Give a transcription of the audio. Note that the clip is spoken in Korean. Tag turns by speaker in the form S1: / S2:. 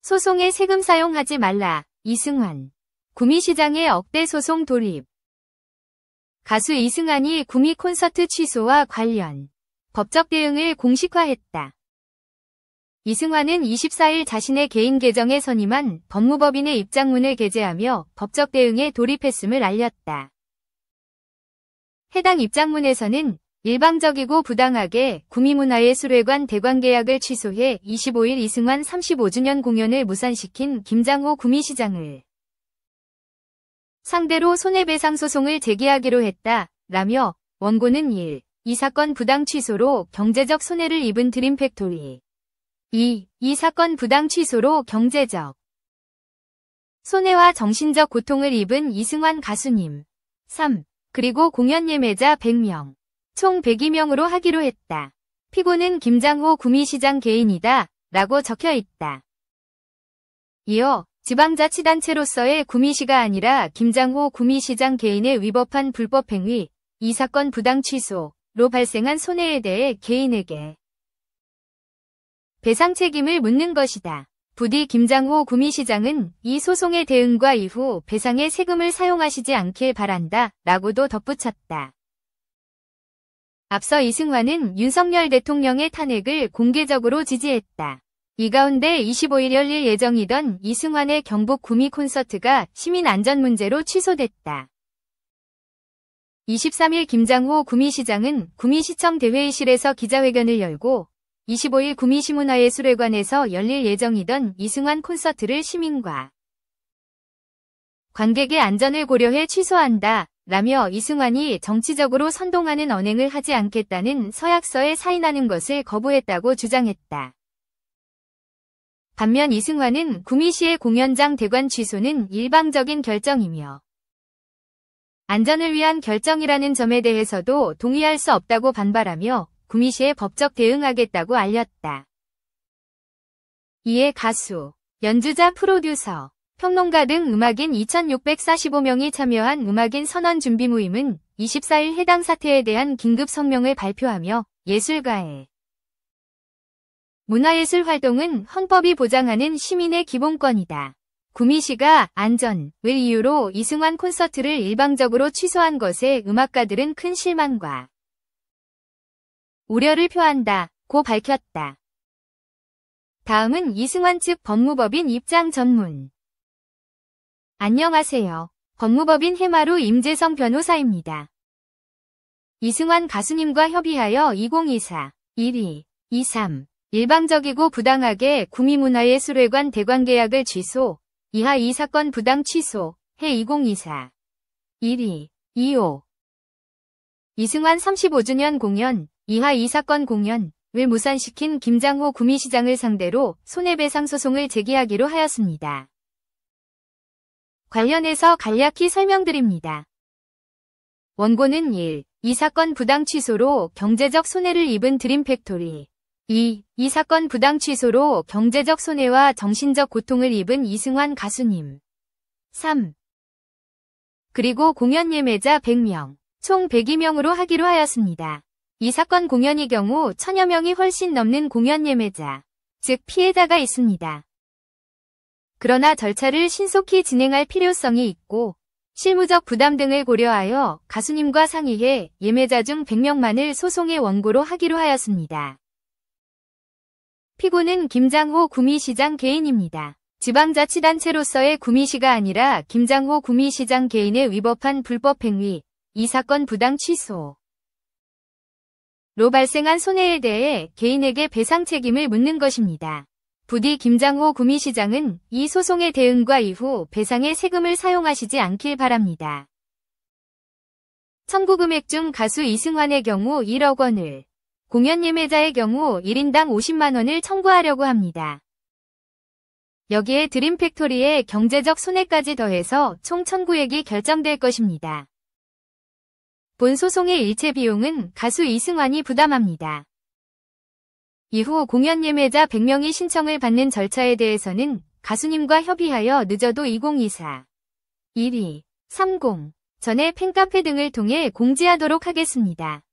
S1: 소송에 세금 사용하지 말라. 이승환. 구미시장의 억대 소송 돌입. 가수 이승환이 구미 콘서트 취소와 관련 법적 대응을 공식화했다. 이승환은 24일 자신의 개인 계정에 선임한 법무법인의 입장문을 게재하며 법적 대응에 돌입했음을 알렸다. 해당 입장문에서는 일방적이고 부당하게 구미문화예술회관 대관계약을 취소해 25일 이승환 35주년 공연을 무산시킨 김장호 구미시장을 상대로 손해배상 소송을 제기하기로 했다. 라며 원고는 1. 이 사건 부당 취소로 경제적 손해를 입은 드림팩토리 2. 이 사건 부당 취소로 경제적 손해와 정신적 고통을 입은 이승환 가수님 3. 그리고 공연 예매자 100명 총 102명으로 하기로 했다. 피고는 김장호 구미시장 개인이다. 라고 적혀 있다. 이어 지방자치단체로서의 구미시가 아니라 김장호 구미시장 개인에 위법한 불법행위, 이 사건 부당 취소로 발생한 손해에 대해 개인에게 배상 책임을 묻는 것이다. 부디 김장호 구미시장은 이 소송의 대응과 이후 배상의 세금을 사용하시지 않길 바란다. 라고도 덧붙였다. 앞서 이승환은 윤석열 대통령의 탄핵을 공개적으로 지지했다. 이 가운데 25일 열릴 예정이던 이승환의 경북 구미 콘서트가 시민 안전 문제로 취소됐다. 23일 김장호 구미시장은 구미시청 대회의실에서 기자회견을 열고 25일 구미시문화예술회관에서 열릴 예정이던 이승환 콘서트를 시민과 관객의 안전을 고려해 취소한다. 라며 이승환이 정치적으로 선동하는 언행을 하지 않겠다는 서약서에 사인하는 것을 거부했다고 주장했다. 반면 이승환은 구미시의 공연장 대관 취소는 일방적인 결정이며 안전을 위한 결정이라는 점에 대해서도 동의할 수 없다고 반발하며 구미시에 법적 대응하겠다고 알렸다. 이에 가수, 연주자, 프로듀서, 평론가 등 음악인 2,645명이 참여한 음악인 선언 준비 모임은 24일 해당 사태에 대한 긴급 성명을 발표하며 예술가의 문화예술 활동은 헌법이 보장하는 시민의 기본권이다. 구미시가 안전을 이유로 이승환 콘서트를 일방적으로 취소한 것에 음악가들은 큰 실망과 우려를 표한다고 밝혔다. 다음은 이승환 측 법무법인 입장 전문. 안녕하세요. 법무법인 해마루 임재성 변호사입니다. 이승환 가수님과 협의하여 2024 1위 23 일방적이고 부당하게 구미문화예술회관 대관계약을 취소, 이하 이 사건 부당 취소, 해 2024 1위 25 이승환 35주년 공연, 이하 이 사건 공연을 무산시킨 김장호 구미시장을 상대로 손해배상 소송을 제기하기로 하였습니다. 관련해서 간략히 설명드립니다. 원고는 1. 이 사건 부당 취소로 경제적 손해를 입은 드림팩토리 2. 이 사건 부당 취소로 경제적 손해와 정신적 고통을 입은 이승환 가수님 3. 그리고 공연 예매자 100명, 총 102명으로 하기로 하였습니다. 이 사건 공연의 경우 1000여 명이 훨씬 넘는 공연 예매자, 즉 피해자가 있습니다. 그러나 절차를 신속히 진행할 필요성이 있고 실무적 부담 등을 고려하여 가수님과 상의해 예매자 중 100명만을 소송의 원고로 하기로 하였습니다. 피고는 김장호 구미시장 개인입니다. 지방자치단체로서의 구미시가 아니라 김장호 구미시장 개인에 위법한 불법행위, 이 사건 부당 취소로 발생한 손해에 대해 개인에게 배상 책임을 묻는 것입니다. 부디 김장호 구미시장은 이 소송의 대응과 이후 배상의 세금을 사용하시지 않길 바랍니다. 청구 금액 중 가수 이승환의 경우 1억 원을, 공연 예매자의 경우 1인당 50만 원을 청구하려고 합니다. 여기에 드림팩토리의 경제적 손해까지 더해서 총 청구액이 결정될 것입니다. 본 소송의 일체 비용은 가수 이승환이 부담합니다. 이후 공연 예매자 100명이 신청을 받는 절차에 대해서는 가수님과 협의하여 늦어도 2024 1위 30 전에 팬카페 등을 통해 공지하도록 하겠습니다.